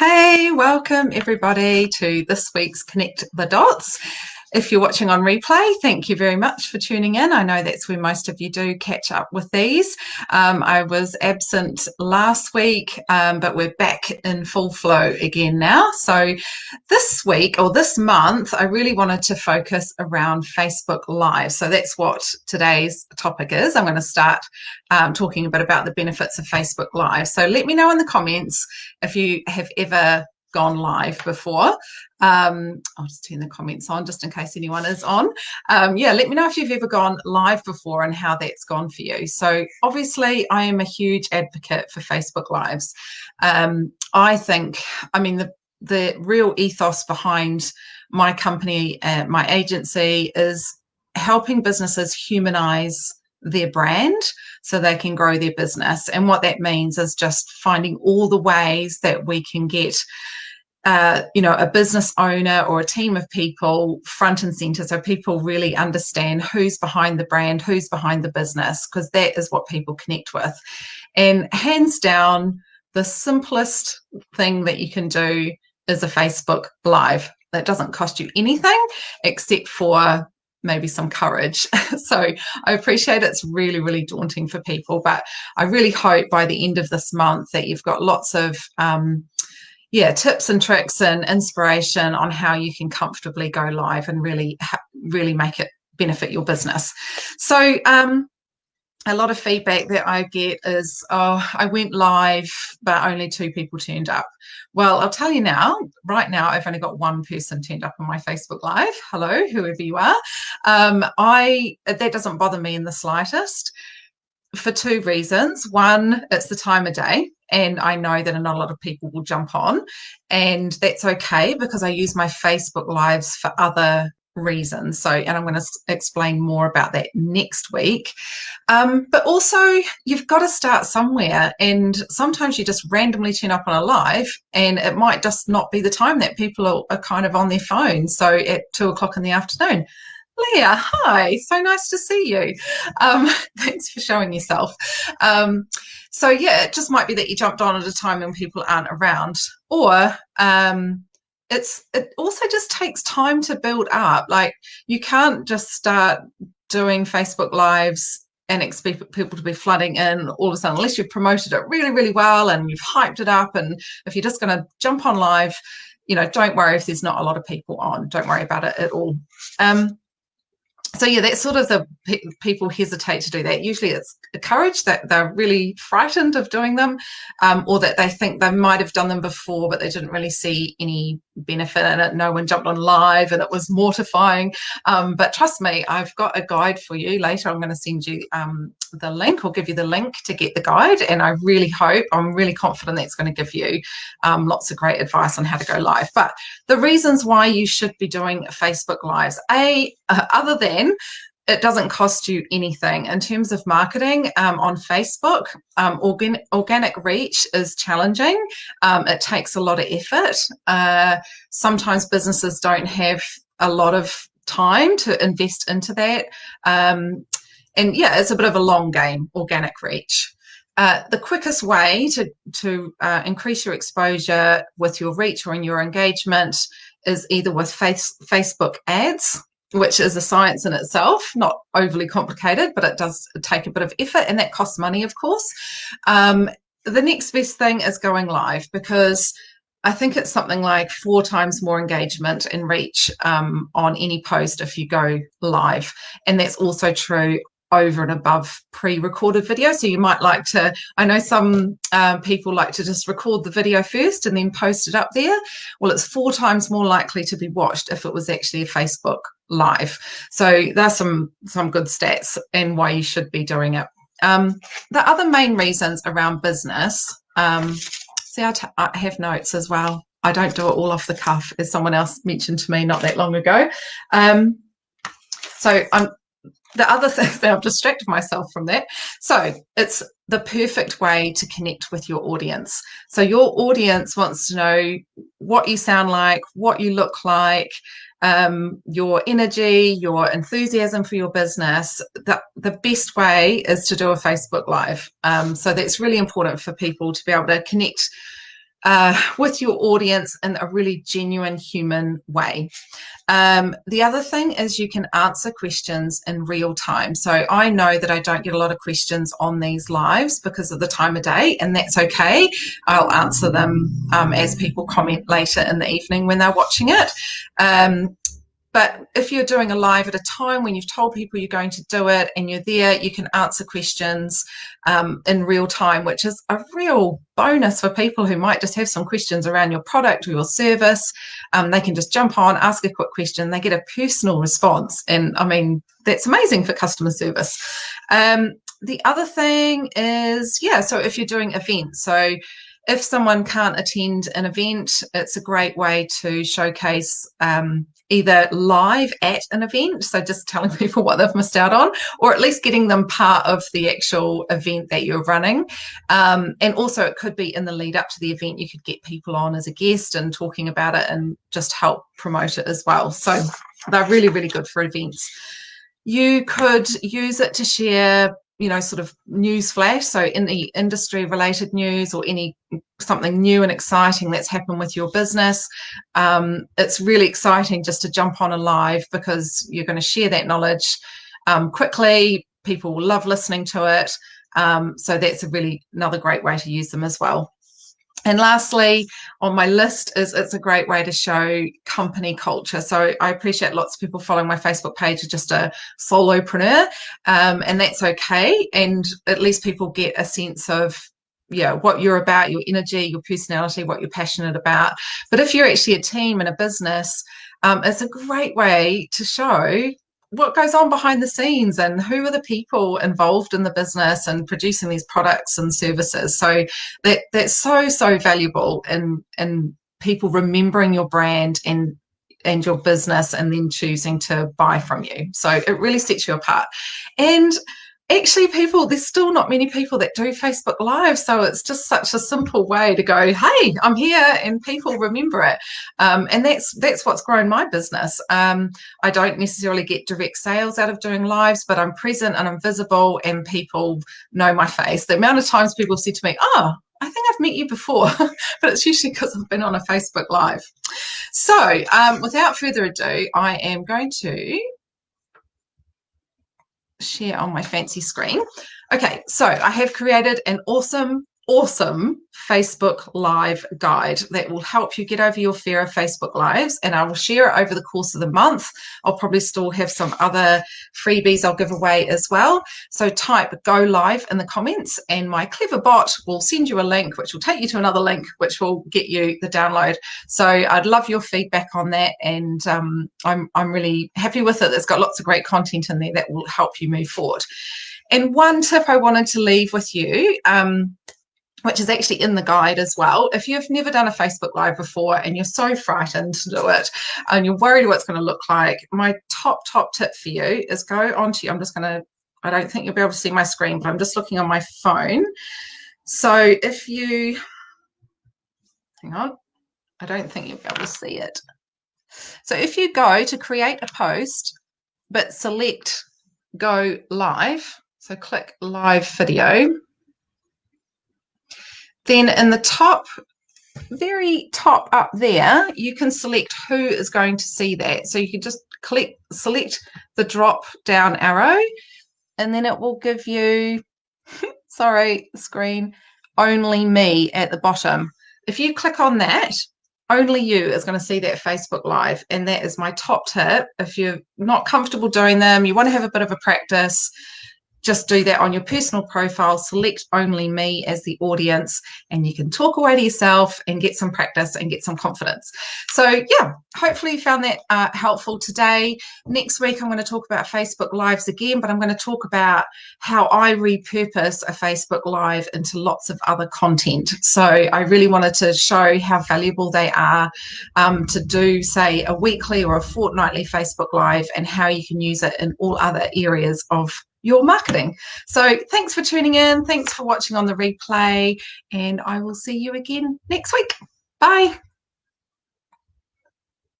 Hey, welcome everybody to this week's Connect the Dots. If you're watching on replay, thank you very much for tuning in. I know that's where most of you do catch up with these. I was absent last week, but we're back in full flow again now. So this week or this month, I really wanted to focus around Facebook Live. So that's what today's topic is. I'm going to start talking a bit about the benefits of Facebook Live. So let me know in the comments if you have ever gone live before. I'll just turn the comments on just in case anyone is on. Yeah, let me know if you've ever gone live before and how that's gone for you. So obviously I am a huge advocate for Facebook Lives. I think, the real ethos behind my company, my agency, is helping businesses humanize their brand so they can grow their business. And what that means is just finding all the ways that we can get a business owner or a team of people front and center, so people really understand who's behind the brand, who's behind the business, because that is what people connect with. And hands down, the simplest thing that you can do is a Facebook Live. That doesn't cost you anything except for maybe some courage. So I appreciate it's really, really daunting for people, but I really hope by the end of this month that you've got lots of tips and tricks and inspiration on how you can comfortably go live and really make it benefit your business. So a lot of feedback that I get is, oh, I went live, but only 2 people turned up. Well, I'll tell you now, right now, I've only got 1 person turned up on my Facebook Live. Hello, whoever you are. That doesn't bother me in the slightest for 2 reasons. One, it's the time of day, and I know that not a lot of people will jump on, and that's okay because I use my Facebook Lives for other reasons. So, and I'm going to explain more about that next week. But also, you've got to start somewhere, and sometimes you just randomly turn up on a live, and it might just not be the time that people are kind of on their phone. So at 2 o'clock in the afternoon, Leah, hi, so nice to see you. Thanks for showing yourself. So yeah, it just might be that you jumped on at a time when people aren't around, or it also just takes time to build up. Like, you can't just start doing Facebook Lives and expect people to be flooding in all of a sudden, unless you've promoted it really, really well and you've hyped it up. And if you're just going to jump on live, don't worry if there's not a lot of people on. Don't worry about it at all. So yeah, that's sort of the people hesitate to do that. Usually it's courage, that they're really frightened of doing them, or that they think they might have done them before, but they didn't really see any benefit in it. No one jumped on live and it was mortifying. But trust me, I've got a guide for you later. I'm going to send you the link, or give you the link to get the guide. And I'm really confident that's going to give you lots of great advice on how to go live. But the reasons why you should be doing Facebook Lives, other than it doesn't cost you anything in terms of marketing on Facebook. Organic reach is challenging. It takes a lot of effort. Sometimes businesses don't have a lot of time to invest into that. And yeah, it's a bit of a long game, organic reach. The quickest way to increase your exposure with your reach or in your engagement is either with Facebook ads, which is a science in itself, not overly complicated, but it does take a bit of effort, and that costs money, of course. The next best thing is going live, because I think it's something like 4 times more engagement and reach on any post if you go live. And that's also true over and above pre-recorded video. So you might like to, I know some people like to just record the video first and then post it up there. Well, it's 4 times more likely to be watched if it was actually a Facebook Live. So there's some good stats and why you should be doing it. The other main reasons around business, see, I have notes as well. I don't do it all off the cuff, as someone else mentioned to me not that long ago. The other thing that I've distracted myself from that. So it's the perfect way to connect with your audience. So your audience wants to know what you sound like, what you look like, your energy, your enthusiasm for your business. The best way is to do a Facebook Live. So that's really important for people to be able to connect with your audience in a really genuine human way. The other thing is you can answer questions in real time. So I know that I don't get a lot of questions on these lives because of the time of day, and that's okay. I'll answer them as people comment later in the evening when they're watching it. But if you're doing a live at a time when you've told people you're going to do it and you're there, you can answer questions in real time, which is a real bonus for people who might just have some questions around your product or your service. They can just jump on, ask a quick question, they get a personal response. And I mean, that's amazing for customer service. The other thing is, so if you're doing events, so if someone can't attend an event, it's a great way to showcase either live at an event, so just telling people what they've missed out on, or at least getting them part of the actual event that you're running. And also it could be in the lead up to the event, you could get people on as a guest and talking about it and just help promote it as well. So they're really, really good for events. You could use it to share, sort of news flash. So any industry related news or something new and exciting that's happened with your business. It's really exciting just to jump on a live because you're going to share that knowledge quickly. People will love listening to it. So that's another great way to use them as well. And lastly, on my list it's a great way to show company culture. So I appreciate lots of people following my Facebook page are just a solopreneur, and that's okay. And at least people get a sense of what you're about, your energy, your personality, what you're passionate about. But if you're actually a team and a business, it's a great way to show what goes on behind the scenes and who are the people involved in the business and producing these products and services. So that's so valuable in people remembering your brand and your business and then choosing to buy from you. So it really sets you apart. And actually, there's still not many people that do Facebook Live, so it's just such a simple way to go, hey, I'm here, and people remember it. And that's what's grown my business. I don't necessarily get direct sales out of doing lives, but I'm present and I'm visible and people know my face. The amount of times people have said to me, oh, I think I've met you before, but it's usually because I've been on a Facebook Live. So without further ado, I am going to share on my fancy screen. Okay, so I have created an awesome Facebook Live guide that will help you get over your fear of Facebook Lives, and I will share it over the course of the month. I'll probably still have some other freebies I'll give away as well. So type "go live" in the comments and my clever bot will send you a link which will take you to another link which will get you the download. So I'd love your feedback on that, and I'm really happy with it. It's got lots of great content in there that will help you move forward. And one tip I wanted to leave with you, which is actually in the guide as well. If you've never done a Facebook Live before and you're so frightened to do it and you're worried what it's going to look like, my top tip for you is go onto, I don't think you'll be able to see my screen, but I'm just looking on my phone. So if you, hang on, I don't think you'll be able to see it. So if you go to create a post, but select go live, so click live video, then in the top, very top up there, you can select who is going to see that. So you can just select the drop down arrow, and then it will give you, sorry, screen, only me at the bottom. If you click on that, only you is going to see that Facebook Live. And that is my top tip. If you're not comfortable doing them, you want to have a bit of a practice, just do that on your personal profile, select only me as the audience, and you can talk away to yourself and get some practice and get some confidence. So yeah, hopefully you found that helpful today. Next week, I'm going to talk about Facebook Lives again, but I'm going to talk about how I repurpose a Facebook Live into lots of other content. So I really wanted to show how valuable they are to do, say, a weekly or a fortnightly Facebook Live, and how you can use it in all other areas of your marketing. So thanks for tuning in. Thanks for watching on the replay, and I will see you again next week. Bye.